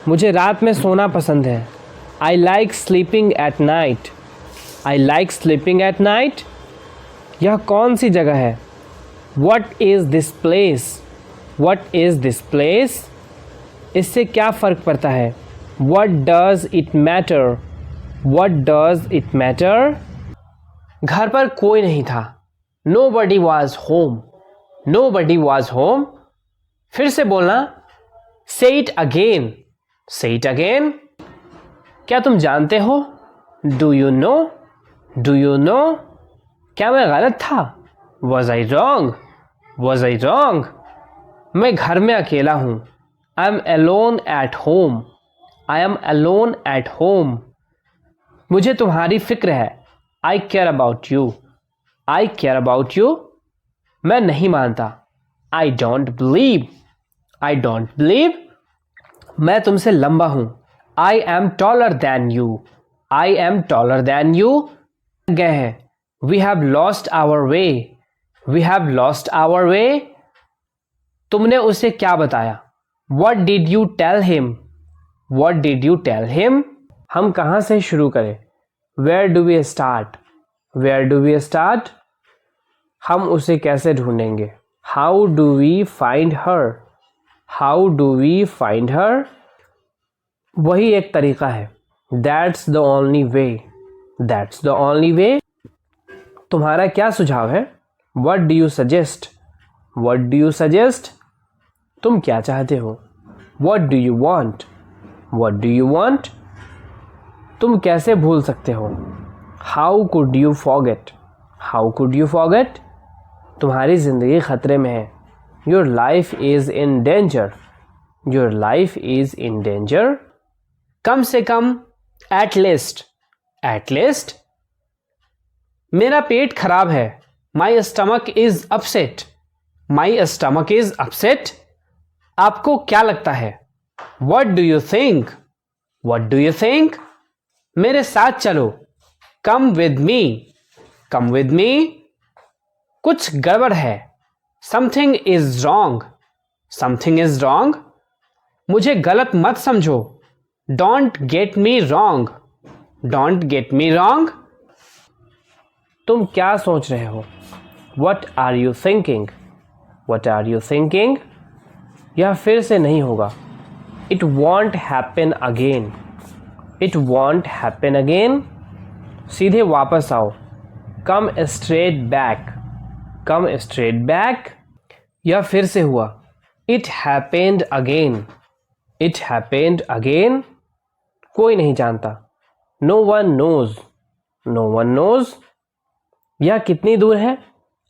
मुझे रात में सोना पसंद है। I like sleeping at night. I like sleeping at night. यह कौन सी जगह है? What is this place? What is this place? इससे क्या फ़र्क पड़ता है? What does it matter? What does it matter? घर पर कोई नहीं था। Nobody was home. Nobody was home. फिर से बोलना। Say it again. Say it again. क्या तुम जानते हो? Do you know? Do you know? क्या मैं गलत था? Was I wrong? Was I wrong? मैं घर में अकेला हूँ। I am alone at home. I am alone at home. मुझे तुम्हारी फिक्र है। I care about you. I care about you. मैं नहीं मानता। I don't believe. I don't believe. मैं तुमसे लंबा हूँ। I am taller than you. I am taller than you. गए हैं। We have lost our way. We have lost our way. तुमने उसे क्या बताया? What did you tell him? What did you tell him? हम कहाँ से शुरू करें? Where do we start? Where do we start? हम उसे कैसे ढूंढेंगे? How do we find her? How do we find her? वही एक तरीका है। That's the only way. That's the only way. तुम्हारा क्या सुझाव है? What do you suggest? What do you suggest? तुम क्या चाहते हो? What do you want? What do you want? तुम कैसे भूल सकते हो? How could you forget? How could you forget? तुम्हारी ज़िंदगी ख़तरे में है। Your life is in danger. Your life is in danger. कम से कम। At least. At least. मेरा पेट खराब है। My stomach is upset. My stomach is upset. आपको क्या लगता है? What do you think? What do you think? मेरे साथ चलो। Come with me. Come with me. कुछ गड़बड़ है। Something is wrong. Something is wrong. मुझे गलत मत समझो। Don't get me wrong. Don't get me wrong. तुम क्या सोच रहे हो? What are you thinking? What are you thinking? यह फिर से नहीं होगा। It won't happen again. It won't happen again. सीधे वापस आओ। Come straight back. Come straight back. यह फिर से हुआ। It happened again. It happened again. कोई नहीं जानता। No one knows. No one knows. यह कितनी दूर है?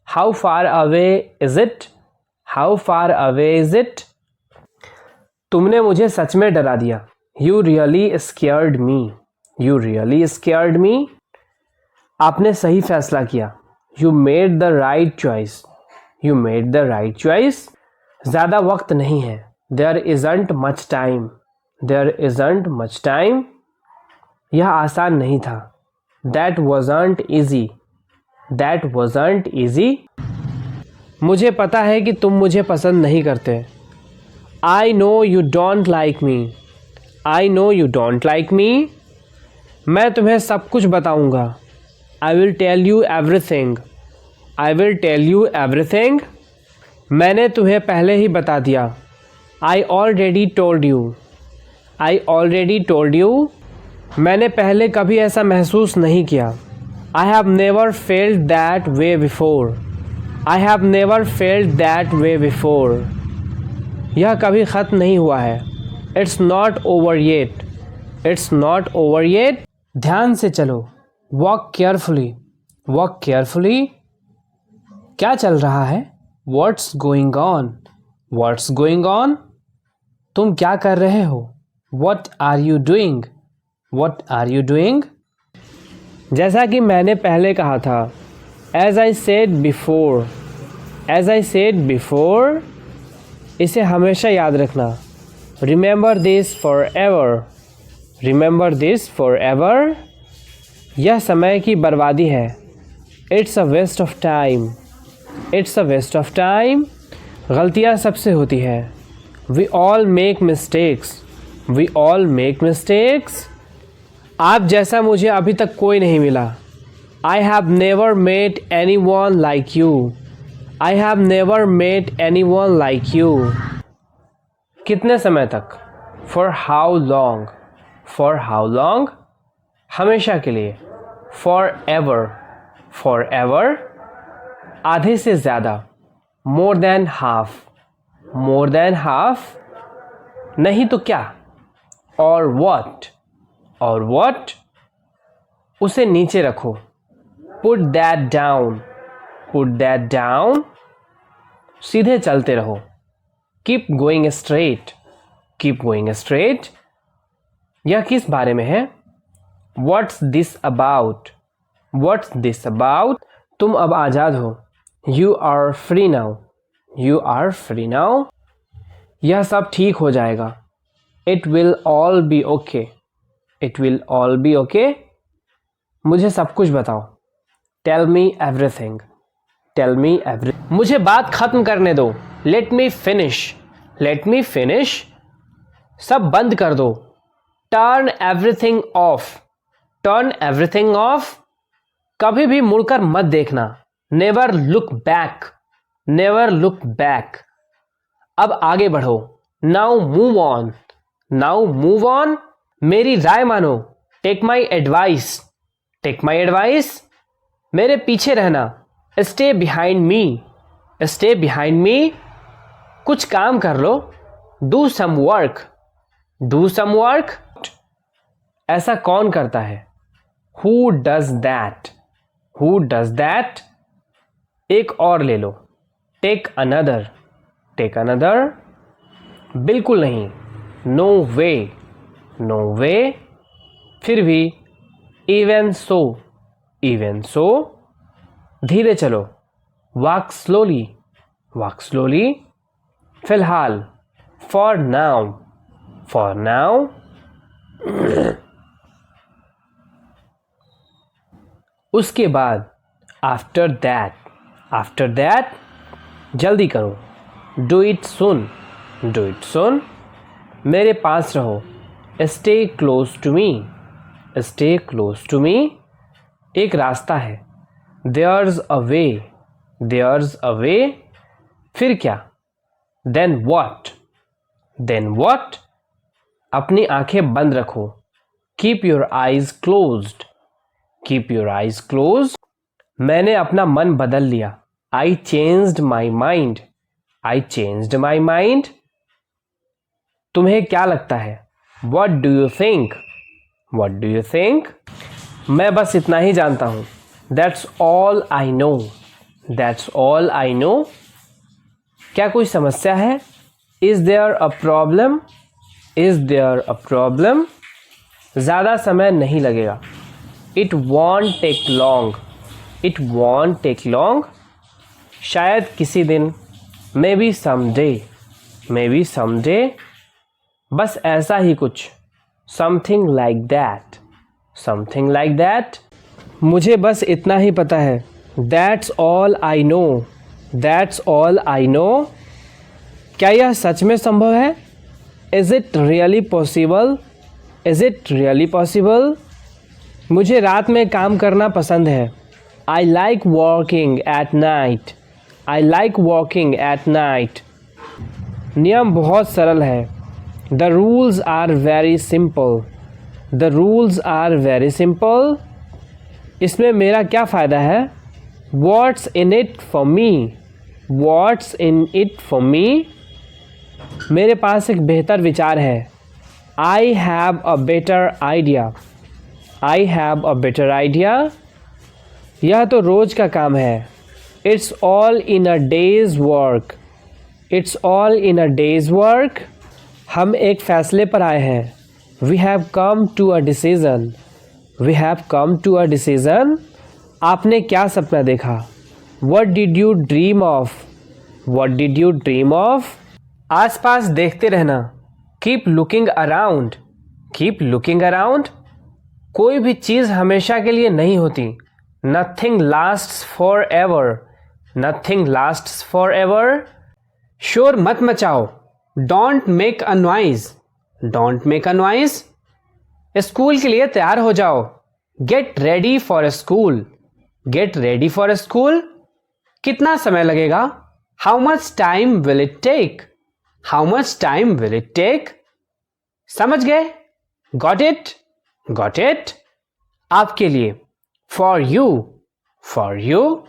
How far away is it? How far away is it? तुमने मुझे सच में डरा दिया। You really scared me. You really scared me. आपने सही फैसला किया। You made the right choice. You made the right choice. ज़्यादा वक्त नहीं है। There isn't much time. There isn't much time. यह आसान नहीं था। That wasn't easy. That wasn't easy. मुझे पता है कि तुम मुझे पसंद नहीं करते। I know you don't like me. I know you don't like me. मैं तुम्हें सब कुछ बताऊंगा। I will tell you everything. I will tell you everything. मैंने तुम्हें पहले ही बता दिया। I already told you. I already told you. मैंने पहले कभी ऐसा महसूस नहीं किया। I have never felt that way before. I have never felt that way before. यह कभी ख़त्म नहीं हुआ है। It's not over yet. It's not over yet. ध्यान से चलो। Walk carefully. Walk carefully. क्या चल रहा है? What's going on? What's going on? तुम क्या कर रहे हो? What are you doing? What are you doing? जैसा कि मैंने पहले कहा था। As I said before. As I said before. इसे हमेशा याद रखना। Remember this forever. Remember this forever. यह समय की बर्बादी है। It's a waste of time. It's a waste of time. गलतियाँ सबसे होती है। We all make mistakes. We all make mistakes. आप जैसा मुझे अभी तक कोई नहीं मिला। I have never met anyone like you. I have never met anyone like you. कितने समय तक? For how long. For how long, हमेशा के लिए। For ever. फॉर एवर, आधे से ज़्यादा। More than half. More than half, नहीं तो क्या? और वॉट। और वॉट, उसे नीचे रखो। Put that down. Put that down, सीधे चलते रहो। Keep going straight. Keep going straight, यह किस बारे में है? What's this about. What's this about, तुम अब आज़ाद हो। You are free now. You are free now, यह सब ठीक हो जाएगा। It will all be okay. It will all be okay, मुझे सब कुछ बताओ। Tell me everything. Tell me every, मुझे बात खत्म करने दो। Let me finish. Let me finish, सब बंद कर दो। Turn everything off. Turn everything off, कभी भी मुड़कर मत देखना। Never look back. Never look back, अब आगे बढ़ो। Now move on. Now move on, मेरी राय मानो। Take my advice. Take my advice, मेरे पीछे रहना। Stay behind me. Stay behind me, कुछ काम कर लो। Do some work. Do some work, ऐसा कौन करता है? Who does that. Who does that, एक और ले लो। Take another. टेक अनदर, बिल्कुल नहीं। नो वे। नो वे, फिर भी। Even so. इवन सो, धीरे चलो। Walk slowly. वॉक स्लोली, फिलहाल। For now. फॉर नाउ, उसके बाद। After that. आफ्टर दैट, जल्दी करो। Do it soon. Do it soon, मेरे पास रहो। Stay close to me. Stay close to me, एक रास्ता है। There's a way. There's a वे, फिर क्या? Then what. देन व्हाट, अपनी आंखें बंद रखो। Keep your eyes closed. Keep your eyes close, मैंने अपना मन बदल लिया। I changed my mind. I changed my mind, तुम्हें क्या लगता है? What do you think. What do you think, मैं बस इतना ही जानता हूँ। That's all I know. That's all I know, क्या कोई समस्या है? Is there a problem. Is there a problem, ज़्यादा समय नहीं लगेगा। It won't take long. It won't take long, शायद किसी दिन। Maybe someday. Maybe someday, बस ऐसा ही कुछ। Something like that. Something like that, मुझे बस इतना ही पता है। That's all I know. That's all I know, क्या यह सच में संभव है? Is it really possible. Is it really possible, मुझे रात में काम करना पसंद है। I like working at night. I like working at night, नियम बहुत सरल है। The rules are very simple. The rules are very simple, इसमें मेरा क्या फ़ायदा है? What's in it for me. What's in it for me, मेरे पास एक बेहतर विचार है। I have a better idea. I have a better idea, यह तो रोज़ का काम है। It's all in a day's work. It's all in a day's work, हम एक फ़ैसले पर आए हैं। We have come to a decision. We have come to a decision, आपने क्या सपना देखा? What did you dream of. What did you dream of, आसपास देखते रहना। Keep looking around. Keep looking around, कोई भी चीज़ हमेशा के लिए नहीं होती। Nothing lasts for ever. Nothing lasts for ever, शोर मत मचाओ। Don't make a noise. Don't make a noise. School के लिए तैयार हो जाओ। Get ready for school. Gate ready for school. कितना समय लगेगा? How much time will it take? How much time will it take? समझ गए? Got it? Got it? आपके लिए, फॉर यू, फॉर यू।